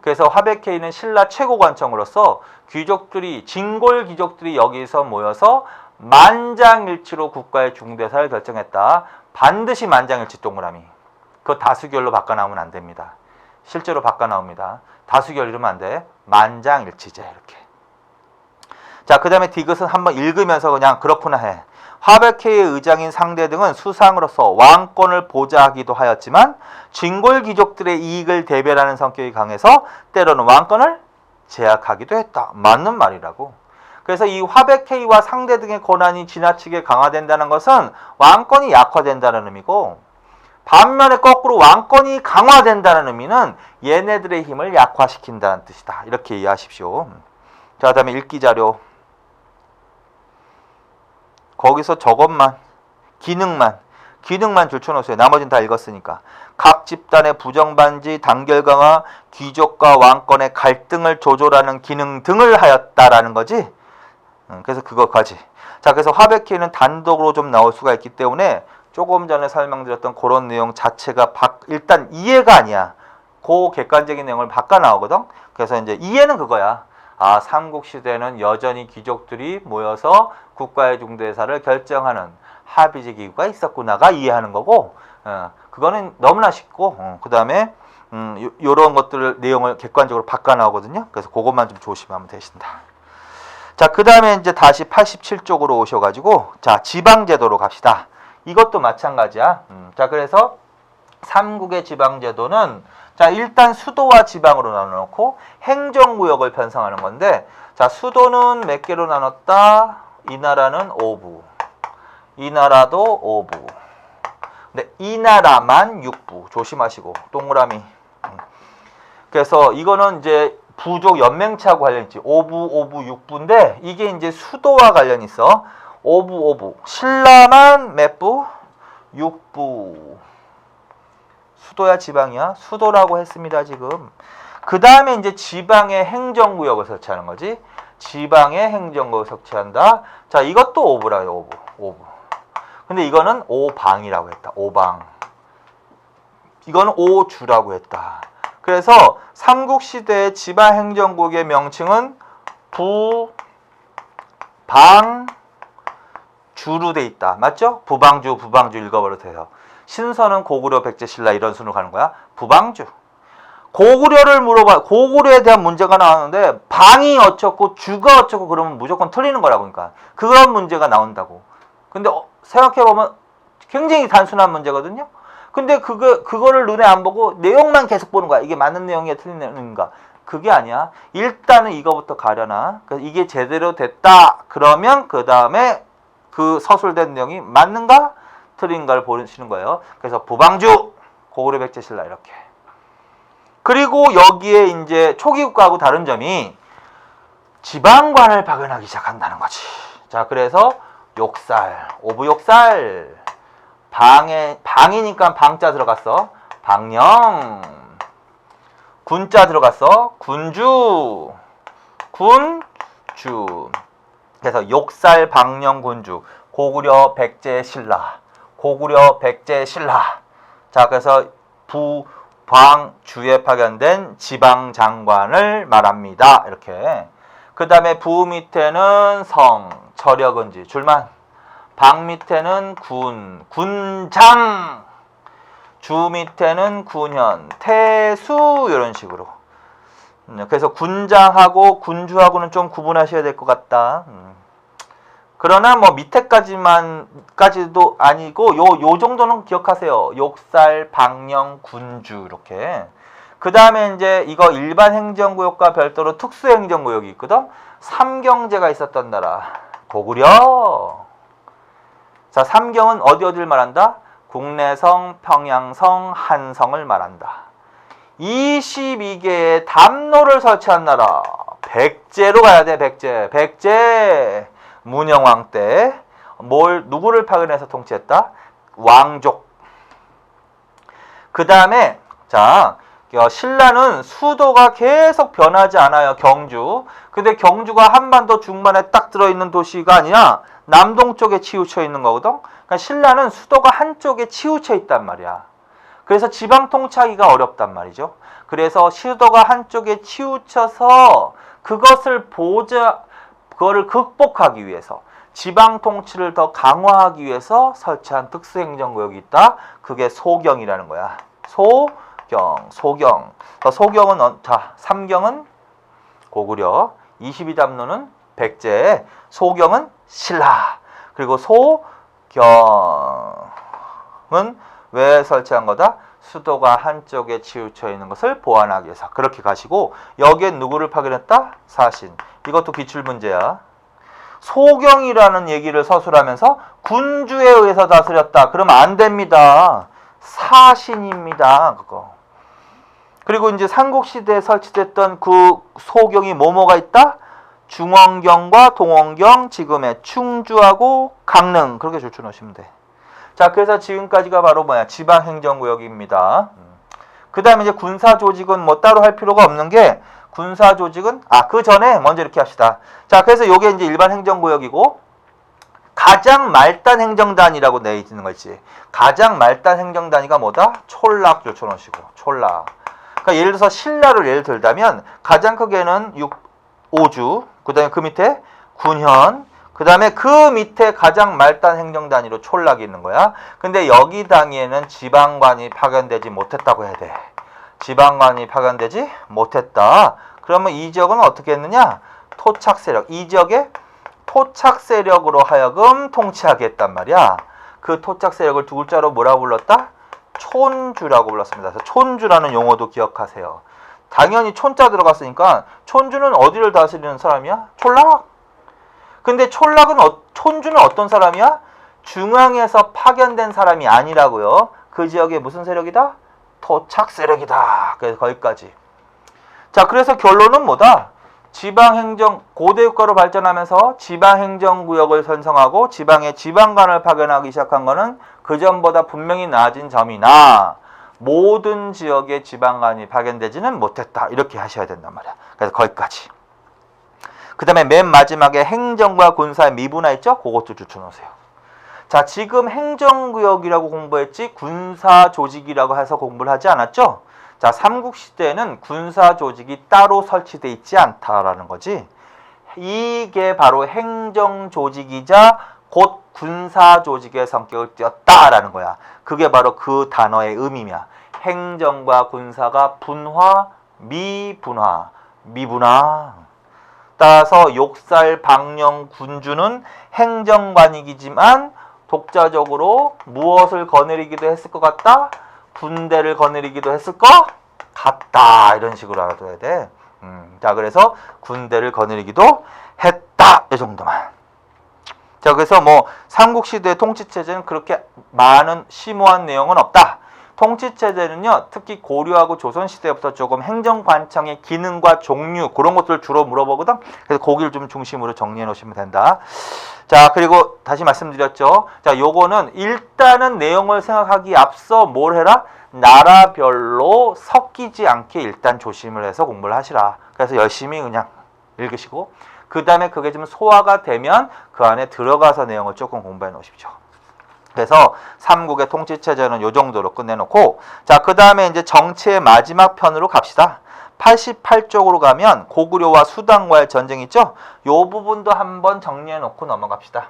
그래서 화백회의는 신라 최고관청으로서 귀족들이, 진골 귀족들이 여기서 모여서 만장일치로 국가의 중대사를 결정했다. 반드시 만장일치 동그라미. 그거 다수결로 바꿔 나오면 안 됩니다. 실제로 바꿔 나옵니다. 다수결 이러면 안 돼. 만장일치제 이렇게. 자, 그 다음에 디귿은 한번 읽으면서 그냥 그렇구나 해. 화백회의 의장인 상대등은 수상으로서 왕권을 보좌하기도 하였지만 진골 귀족들의 이익을 대변하는 성격이 강해서 때로는 왕권을 제약하기도 했다. 맞는 말이라고. 그래서 이 화백회의와 상대등의 권한이 지나치게 강화된다는 것은 왕권이 약화된다는 의미고, 반면에 거꾸로 왕권이 강화된다는 의미는 얘네들의 힘을 약화시킨다는 뜻이다. 이렇게 이해하십시오. 자, 그 다음에 읽기 자료. 거기서 저것만, 기능만 줄쳐놓으세요. 나머지는 다 읽었으니까. 각 집단의 부정반지, 단결 강화, 귀족과 왕권의 갈등을 조절하는 기능 등을 하였다라는 거지. 그래서 그거까지. 자, 그래서 화백회의는 단독으로 좀 나올 수가 있기 때문에 조금 전에 설명드렸던 그런 내용 자체가 일단 이해가 아니야. 그 객관적인 내용을 바꿔 나오거든. 그래서 이제 이해는 그거야. 아, 삼국시대는 여전히 귀족들이 모여서 국가의 중대사를 결정하는 합의제 기구가 있었구나가 이해하는 거고, 그거는 너무나 쉽고, 그 다음에 요런 것들 내용을 객관적으로 바꿔 나오거든요. 그래서 그것만 좀 조심하면 되신다. 자, 그 다음에 이제 다시 87쪽으로 오셔가지고, 자, 지방제도로 갑시다. 이것도 마찬가지야. 자, 그래서 삼국의 지방제도는, 자, 일단 수도와 지방으로 나눠놓고 행정구역을 편성하는 건데, 자, 수도는 몇 개로 나눴다? 이 나라는 5부, 이 나라도 5부. 근데 이 나라만 6부. 조심하시고, 동그라미. 그래서 이거는 이제 부족 연맹체하고 관련 있지. 5부, 5부, 6부인데 이게 이제 수도와 관련 있어. 5부, 5부. 신라만 몇 부? 6부. 수도야 지방이야? 수도라고 했습니다, 지금. 그 다음에 이제 지방의 행정구역을 설치하는 거지. 지방의 행정구역을 설치한다. 자, 이것도 5부라요, 5부. 5부. 근데 이거는 5방이라고 했다. 5방. 이거는 5주라고 했다. 그래서 삼국시대의 지방행정국의 명칭은 부, 방, 주로 돼 있다. 맞죠? 부방주, 부방주 읽어버려도 돼요. 신선은 고구려, 백제, 신라 이런 순으로 가는 거야. 부방주. 고구려를 물어봐. 고구려에 대한 문제가 나오는데 방이 어쩌고 주가 어쩌고 그러면 무조건 틀리는 거라고. 그러니까 그런 문제가 나온다고. 근데 생각해보면 굉장히 단순한 문제거든요. 근데 그거를 눈에 안 보고 내용만 계속 보는 거야. 이게 맞는 내용이야, 틀린 내용인가? 그게 아니야. 일단은 이거부터 가려나. 이게 제대로 됐다. 그러면 그 다음에 그 서술된 내용이 맞는가? 틀린가를 보시는 거예요. 그래서 부방주, 고구려, 백제, 신라 이렇게. 그리고 여기에 이제 초기국가하고 다른 점이 지방관을 박연하기 시작한다는 거지. 자, 그래서 욕살, 오부욕살. 방이니까 방자 들어갔어. 방령. 군자 들어갔어. 군주. 군주. 그래서 욕살, 방령, 군주. 고구려, 백제, 신라. 고구려, 백제, 신라. 자, 그래서 부, 방, 주에 파견된 지방장관을 말합니다. 이렇게. 그 다음에 부 밑에는 성, 저력은지, 줄만. 방 밑에는 군, 군장. 주 밑에는 군현, 태수 이런 식으로. 그래서 군장하고 군주하고는 좀 구분하셔야 될 것 같다. 그러나 뭐 밑에까지도 아니고 요 정도는 기억하세요. 욕살, 방령, 군주 이렇게. 그 다음에 이제 이거 일반 행정구역과 별도로 특수행정구역이 있거든. 삼경제가 있었던 나라. 고구려. 자, 삼경은 어디를 말한다? 국내성, 평양성, 한성을 말한다. 22개의 담로를 설치한 나라. 백제로 가야 돼, 백제. 백제. 문영왕 때 누구를 파견해서 통치했다? 왕족. 그 다음에 자, 신라는 수도가 계속 변하지 않아요. 경주. 근데 경주가 한반도 중반에 딱 들어있는 도시가 아니라 남동쪽에 치우쳐 있는 거거든. 그러니까 신라는 수도가 한쪽에 치우쳐 있단 말이야. 그래서 지방 통치하기가 어렵단 말이죠. 그래서 수도가 한쪽에 치우쳐서 그거를 극복하기 위해서 지방 통치를 더 강화하기 위해서 설치한 특수행정구역이 있다. 그게 소경이라는 거야. 소경. 소경은 자, 삼경은 고구려, 22담로는 백제, 소경은 신라. 그리고 소경은 왜 설치한 거다? 수도가 한쪽에 치우쳐 있는 것을 보완하기 위해서. 그렇게 가시고 여기에 누구를 파견했다? 사신. 이것도 기출문제야. 소경이라는 얘기를 서술하면서 군주에 의해서 다스렸다. 그러면 안 됩니다. 사신입니다. 그거. 그리고 이제 삼국시대에 설치됐던 그 소경이 뭐가 있다? 중원경과 동원경, 지금의 충주하고 강릉. 그렇게 줄쳐놓으시면 돼. 자, 그래서 지금까지가 바로 뭐야? 지방행정구역입니다. 그 다음에 이제 군사조직은 뭐 따로 할 필요가 없는 게, 군사조직은, 그 전에 먼저 이렇게 합시다. 자, 그래서 요게 이제 일반 행정구역이고, 가장 말단 행정단이라고 되어 있는 거 있지. 가장 말단 행정단위가 뭐다? 촌락 줄쳐놓으시고, 촌락. 그러니까 예를 들어서 신라를 예를 들다면 가장 크게는 5주, 그 다음에 그 밑에 군현, 그 다음에 그 밑에 가장 말단 행정단위로 촌락이 있는 거야. 근데 여기 당에는 지방관이 파견되지 못했다고 해야 돼. 지방관이 파견되지 못했다. 그러면 이 지역은 어떻게 했느냐? 토착 세력. 이 지역에 토착 세력으로 하여금 통치하게 했단 말이야. 그 토착 세력을 두 글자로 뭐라고 불렀다? 촌주라고 불렀습니다. 그래서 촌주라는 용어도 기억하세요. 당연히 촌자 들어갔으니까 촌주는 어디를 다스리는 사람이야? 촌락. 근데 촌주는 어떤 사람이야? 중앙에서 파견된 사람이 아니라고요. 그 지역에 무슨 세력이다? 토착 세력이다. 그래서 거기까지. 자, 그래서 결론은 뭐다? 지방행정, 고대국가로 발전하면서 지방행정구역을 편성하고 지방에 지방관을 파견하기 시작한 거는 그전보다 분명히 나아진 점이나 모든 지역에 지방관이 파견되지는 못했다. 이렇게 하셔야 된단 말이야. 그래서 거기까지. 그 다음에 맨 마지막에 행정과 군사의 미분화 있죠? 그것도 줄쳐놓으세요. 자, 지금 행정구역이라고 공부했지 군사조직이라고 해서 공부를 하지 않았죠? 자, 삼국시대에는 군사조직이 따로 설치되어 있지 않다라는 거지. 이게 바로 행정조직이자 곧 군사조직의 성격을 띄었다라는 거야. 그게 바로 그 단어의 의미야. 행정과 군사가 분화, 미분화, 미분화. 따라서 욕살, 방령, 군주는 행정관이지만 독자적으로 무엇을 거느리기도 했을 것 같다? 군대를 거느리기도 했을 것 같다. 이런 식으로 알아둬야 돼. 자, 그래서 군대를 거느리기도 했다. 이 정도만. 자, 그래서 뭐 삼국시대 통치체제는 그렇게 많은 심오한 내용은 없다. 통치체제는요, 특히 고려하고 조선시대부터 조금 행정관청의 기능과 종류, 그런 것들을 주로 물어보거든. 그래서 거기를 좀 중심으로 정리해 놓으시면 된다. 자, 그리고 다시 말씀드렸죠. 자, 요거는 일단은 내용을 생각하기 앞서 뭘 해라? 나라별로 섞이지 않게 일단 조심을 해서 공부를 하시라. 그래서 열심히 그냥 읽으시고, 그 다음에 그게 좀 소화가 되면 그 안에 들어가서 내용을 조금 공부해 놓으십시오. 그래서 삼국의 통치체제는 요 정도로 끝내놓고, 자, 그 다음에 이제 정치의 마지막 편으로 갑시다. 88쪽으로 가면 고구려와 수당과의 전쟁 있죠? 요 부분도 한번 정리해 놓고 넘어갑시다.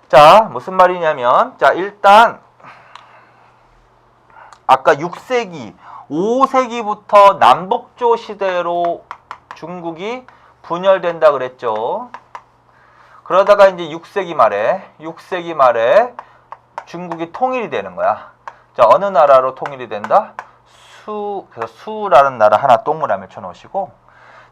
자, 무슨 말이냐면, 자, 일단 아까 6세기, 5세기부터 남북조 시대로 중국이 분열된다 그랬죠. 그러다가 이제 6세기 말에 중국이 통일이 되는 거야. 자, 어느 나라로 통일이 된다? 그래서 수라는 나라 하나 동그라미 쳐놓으시고,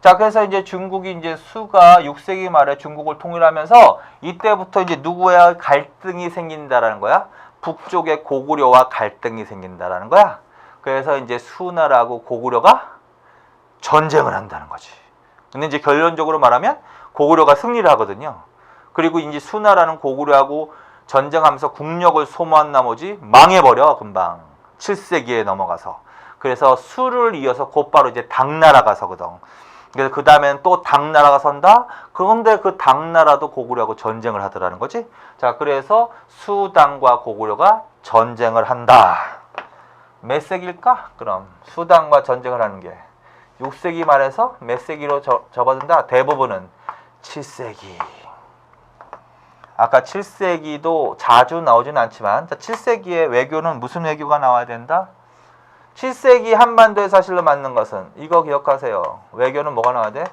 자, 그래서 이제 중국이 이제 수가 6세기 말에 중국을 통일하면서 이때부터 이제 누구와 갈등이 생긴다라는 거야? 북쪽의 고구려와 갈등이 생긴다라는 거야. 그래서 이제 수나라하고 고구려가 전쟁을 한다는 거지. 근데 이제 결론적으로 말하면 고구려가 승리를 하거든요. 그리고 이제 수나라는 고구려하고 전쟁하면서 국력을 소모한 나머지 망해버려, 금방. 7세기에 넘어가서. 그래서 수를 이어서 곧바로 이제 당나라가 서거든. 그래서 그 다음엔 또 당나라가 선다? 그런데 그 당나라도 고구려하고 전쟁을 하더라는 거지. 자, 그래서 수당과 고구려가 전쟁을 한다. 몇 세기일까? 그럼 수당과 전쟁을 하는 게 6세기 말에서 몇 세기로 접어든다? 대부분은 7세기. 아까 7세기도 자주 나오진 않지만, 자, 7세기의 외교는 무슨 외교가 나와야 된다? 7세기 한반도의 사실로 맞는 것은 이거 기억하세요. 외교는 뭐가 나와야 돼?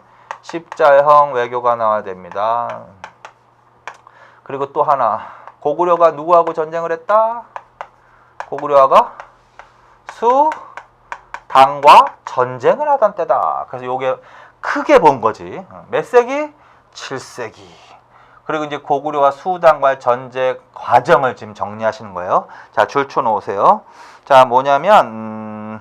십자형 외교가 나와야 됩니다. 그리고 또 하나, 고구려가 누구하고 전쟁을 했다? 고구려가 수당과 전쟁을 하던 때다. 그래서 요게 크게 본 거지. 몇 세기? 7세기. 그리고 이제 고구려와 수당과의 전쟁 과정을 지금 정리하시는 거예요. 자, 줄 쳐 놓으세요. 자, 뭐냐면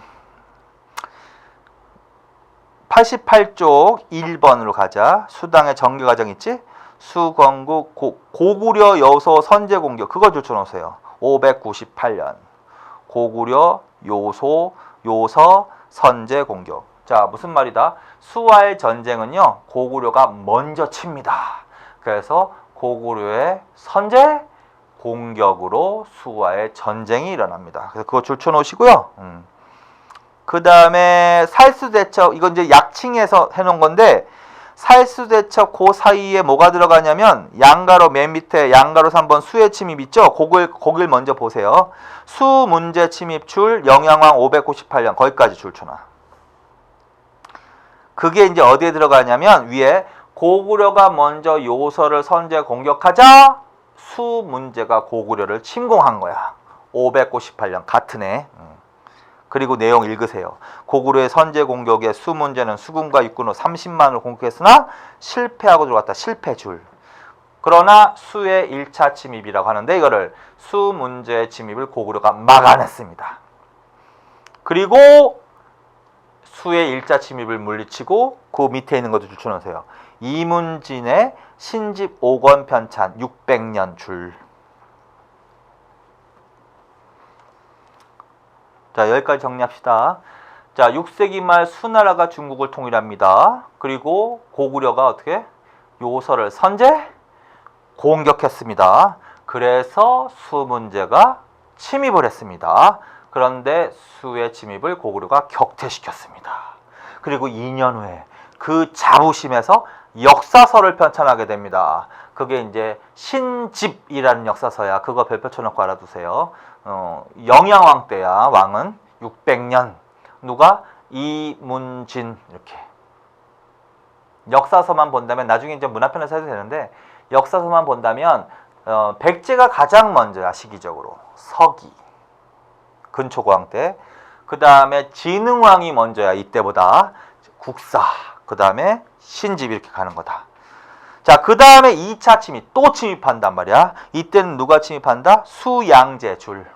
88쪽 1번으로 가자. 수당의 정규 과정 있지? 수건국 고구려 여소 선제 공격. 그거 줄 쳐 놓으세요. 598년. 고구려 요서 선제 공격. 자, 무슨 말이다? 수와의 전쟁은요, 고구려가 먼저 칩니다. 그래서 고구려의 선제 공격으로 수와의 전쟁이 일어납니다. 그래서 그거 줄쳐 놓으시고요. 그 다음에 살수대첩, 이건 이제 약칭해서 해놓은 건데, 살수대첩 그 사이에 뭐가 들어가냐면, 양가로 맨 밑에 양가로 3번 수의 침입 있죠? 거길 먼저 보세요. 수 문제 침입 줄 영양왕 598년, 거기까지 줄 쳐놔. 그게 이제 어디에 들어가냐면, 위에 고구려가 먼저 요서를 선제 공격하자 수 문제가 고구려를 침공한 거야. 598년 같은 해. 그리고 내용 읽으세요. 고구려의 선제 공격에 수 문제는 수군과 육군으로 30만을 공격했으나 실패하고 들어갔다. 실패줄. 그러나 수의 1차 침입이라고 하는데 이거를 수 문제의 침입을 고구려가 막아냈습니다. 그리고 수의 1차 침입을 물리치고 그 밑에 있는 것도 줄쳐놓으세요. 이문진의 신집 5권 편찬 600년 줄. 자, 여기까지 정리합시다. 자, 6세기 말 수나라가 중국을 통일합니다. 그리고 고구려가 어떻게? 요서를 선제 공격했습니다. 그래서 수 문제가 침입을 했습니다. 그런데 수의 침입을 고구려가 격퇴시켰습니다. 그리고 2년 후에 그 자부심에서 역사서를 편찬하게 됩니다. 그게 이제 신집이라는 역사서야. 그거 별표 쳐놓고 알아두세요. 영양왕 때야. 왕은 600년. 누가? 이문진. 이렇게. 역사서만 본다면 나중에 이제 문화편에서 해도 되는데 역사서만 본다면 백제가 가장 먼저야. 시기적으로. 서기. 근초고왕 때. 그 다음에 진흥왕이 먼저야. 이때보다. 국사. 그 다음에 신집 이렇게 가는 거다. 자, 그 다음에 2차 침입. 또 침입한단 말이야. 이때는 누가 침입한다? 수양제 줄.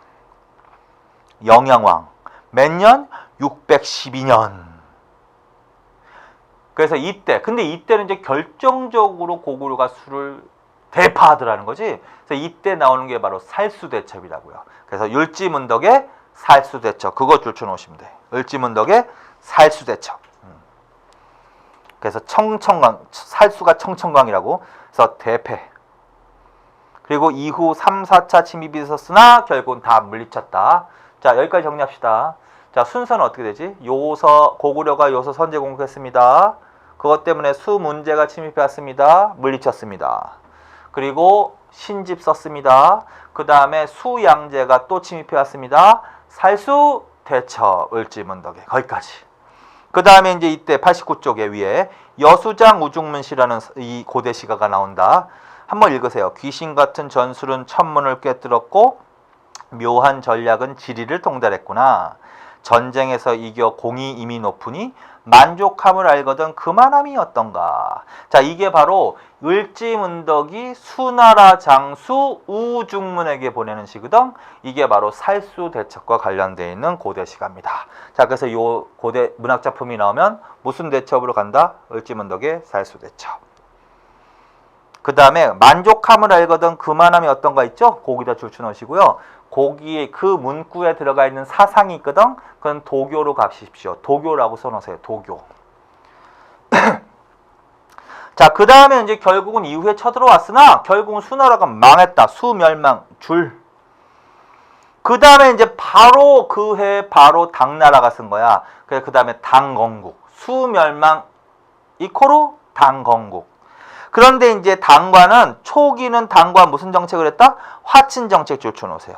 영양왕. 몇 년? 612년. 그래서 이때. 근데 이때는 이제 결정적으로 고구려가 수를 대파하더라는 거지. 그래서 이때 나오는 게 바로 살수대첩이라고요. 그래서 율지문덕의 살수대첩. 그거 줄쳐놓으시면 돼. 율지문덕의 살수대첩. 그래서 살수가 청천광이라고. 그래서 대패. 그리고 이후 3, 4차 침입이 있었으나 결국은 다 물리쳤다. 자, 여기까지 정리합시다. 자, 순서는 어떻게 되지? 고구려가 요서 선제 공격했습니다. 그것 때문에 수 문제가 침입해왔습니다. 물리쳤습니다. 그리고 신집 썼습니다. 그 다음에 수양제가 또 침입해왔습니다. 살수 대처 을지문덕에 거기까지. 그 다음에 이제 이때 89쪽에 위에 여수장 우중문시라는 이 고대 시가가 나온다. 한번 읽으세요. 귀신 같은 전술은 천문을 꿰뚫었고 묘한 전략은 지리를 통달했구나. 전쟁에서 이겨 공이 이미 높으니 만족함을 알거든 그만함이 어떤가. 자, 이게 바로 을지문덕이 수나라 장수 우중문에게 보내는 시거든. 이게 바로 살수대첩과 관련되어 있는 고대 시가입니다. 자, 그래서 이 고대 문학작품이 나오면 무슨 대첩으로 간다? 을지문덕의 살수대첩. 그 다음에 만족함을 알거든 그만함이 어떤가 있죠? 거기다 줄쳐놓으시고요. 거기에 그 문구에 들어가 있는 사상이 있거든. 그건 도교로 가십시오. 도교라고 써놓으세요. 도교. 자, 그 다음에 이제 결국은 이후에 쳐들어왔으나 결국은 수나라가 망했다. 수멸망 줄. 그 다음에 이제 바로 그 해 바로 당나라가 쓴 거야. 그래서 그 다음에 당건국. 수멸망 이코로 당건국. 그런데 이제 당과는 초기는 당과 무슨 정책을 했다? 화친 정책 줄쳐놓으세요.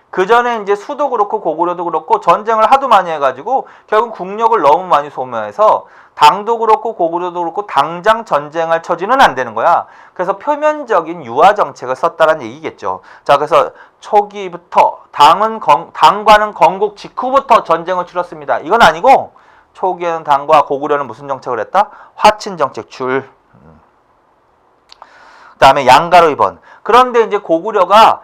그 전에 이제 수도 그렇고 고구려도 그렇고 전쟁을 하도 많이 해가지고 결국 국력을 너무 많이 소모해서 당도 그렇고 고구려도 그렇고 당장 전쟁할 처지는 안 되는 거야. 그래서 표면적인 유화 정책을 썼다는 얘기겠죠. 자, 그래서 초기부터 당과는 건국 직후부터 전쟁을 치렀습니다. 이건 아니고 초기에는 당과 고구려는 무슨 정책을 했다? 화친 정책 줄. 그 다음에 양가로 2번. 그런데 이제 고구려가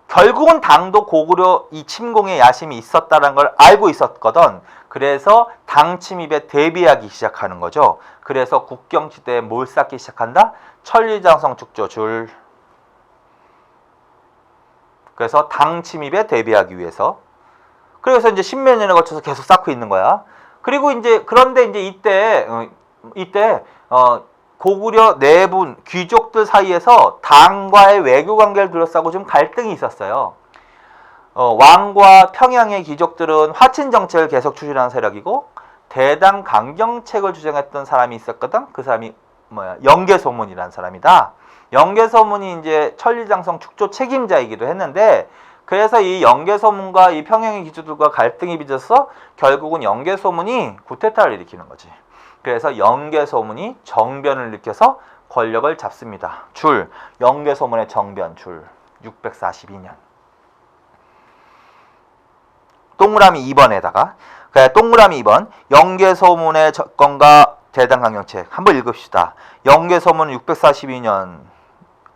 결국은 당도 고구려 이 침공의 야심이 있었다는 걸 알고 있었거든. 그래서 당 침입에 대비하기 시작하는 거죠. 그래서 국경지대에 뭘 쌓기 시작한다? 천리장성 축조 줄. 그래서 당 침입에 대비하기 위해서. 그래서 이제 십몇 년에 걸쳐서 계속 쌓고 있는 거야. 그리고 이제 그런데 이제 이때 고구려 내분 귀족들 사이에서 당과의 외교 관계를 둘러싸고 좀 갈등이 있었어요. 왕과 평양의 귀족들은 화친 정책을 계속 추진하는 세력이고 대당 강경책을 주장했던 사람이 있었거든. 그 사람이 영계소문이라는 사람이다. 영계소문이 이제 천리장성 축조 책임자이기도 했는데 그래서 이 영계소문과 이 평양의 귀족들과 갈등이 빚어서 결국은 영계소문이 쿠데타를 일으키는 거지. 그래서 영계소문이 정변을 일으켜서 권력을 잡습니다. 줄 영계소문의 정변 줄 642년. 동그라미 2번에다가 동그라미 2번 영계소문의 접근과 대당 강경책 한번 읽읍시다. 영계소문 642년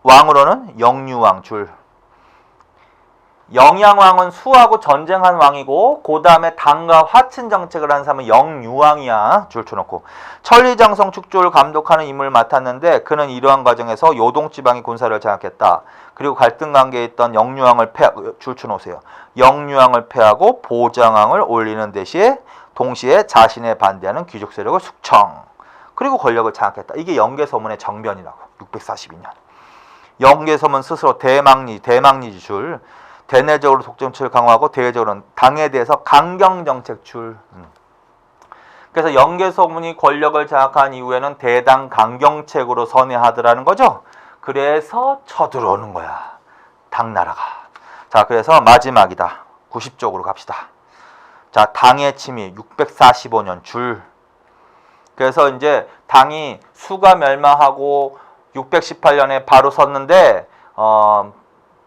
왕으로는 영유왕 줄. 영양왕은 수하고 전쟁한 왕이고 그 다음에 당과 화친 정책을 한 사람은 영유왕이야. 줄 쳐놓고 천리장성 축조를 감독하는 임무를 맡았는데 그는 이러한 과정에서 요동지방의 군사를 장악했다. 그리고 갈등 관계에 있던 영유왕을 줄 쳐놓으세요. 영유왕을 패하고 보장왕을 올리는 대시에 동시에 자신에 반대하는 귀족 세력을 숙청. 그리고 권력을 장악했다. 이게 영계소문의 정변이라고. 642년. 영계소문 스스로 대망리지 줄. 대내적으로 독정책을 강화하고 대외적으로는 당에 대해서 강경정책 줄. 그래서 영계소문이 권력을 장악한 이후에는 대당 강경책으로 선회하더라는 거죠. 그래서 쳐들어오는 거야. 당나라가. 자, 그래서 마지막이다. 90쪽으로 갑시다. 자, 당의 침입 645년 줄. 그래서 이제 당이 수가 멸망하고 618년에 바로 섰는데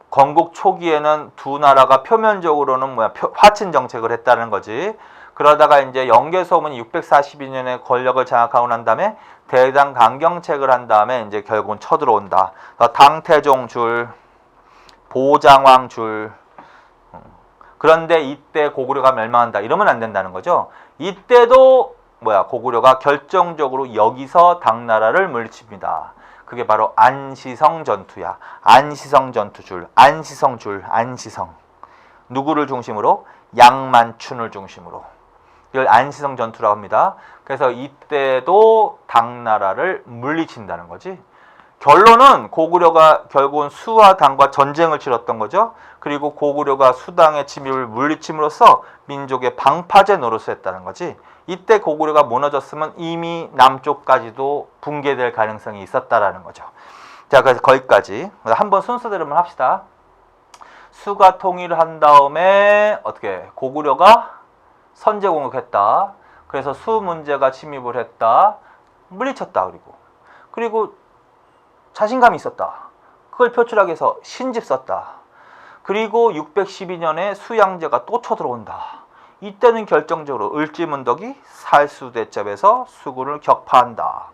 건국 초기에는 두 나라가 표면적으로는 화친 정책을 했다는 거지. 그러다가 이제 영계소문이 642년에 권력을 장악하고 난 다음에 대당 강경책을 한 다음에 이제 결국은 쳐들어온다. 당태종 줄, 보장왕 줄. 그런데 이때 고구려가 멸망한다. 이러면 안 된다는 거죠. 이때도 고구려가 결정적으로 여기서 당나라를 물리칩니다. 그게 바로 안시성 전투야. 안시성 전투 줄, 안시성 줄, 안시성. 누구를 중심으로? 양만춘을 중심으로. 이걸 안시성 전투라고 합니다. 그래서 이때도 당나라를 물리친다는 거지. 결론은 고구려가 결국은 수와 당과 전쟁을 치렀던 거죠. 그리고 고구려가 수당의 침입을 물리침으로써 민족의 방파제 노릇을 했다는 거지. 이때 고구려가 무너졌으면 이미 남쪽까지도 붕괴될 가능성이 있었다라는 거죠. 자, 그래서 거기까지 한번 순서대로만 합시다. 수가 통일을 한 다음에 어떻게 고구려가 선제 공격했다. 그래서 수 문제가 침입을 했다. 물리쳤다. 그리고 자신감이 있었다. 그걸 표출하기 위해서 신집 썼다. 그리고 612년에 수양제가 또 쳐들어온다. 이때는 결정적으로 을지문덕이 살수대첩에서 수군을 격파한다.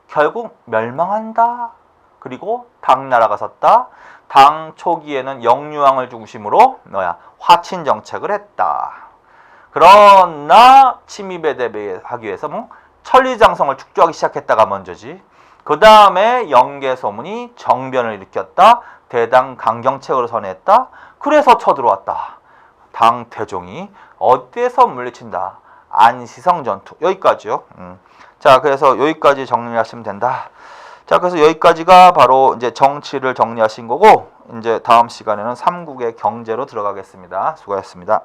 결국 멸망한다. 그리고 당나라가 섰다. 당 초기에는 영유왕을 중심으로 화친 정책을 했다. 그러나 침입에 대비하기 위해서 천리장성을 축조하기 시작했다가 먼저지. 그 다음에 영계소문이 정변을 일으켰다. 대당 강경책으로 선회했다. 그래서 쳐들어왔다. 당태종이 어디에서 물리친다? 안시성 전투. 여기까지요. 자, 그래서 여기까지 정리하시면 된다. 자, 그래서 여기까지가 바로 이제 정치를 정리하신 거고, 이제 다음 시간에는 삼국의 경제로 들어가겠습니다. 수고하셨습니다.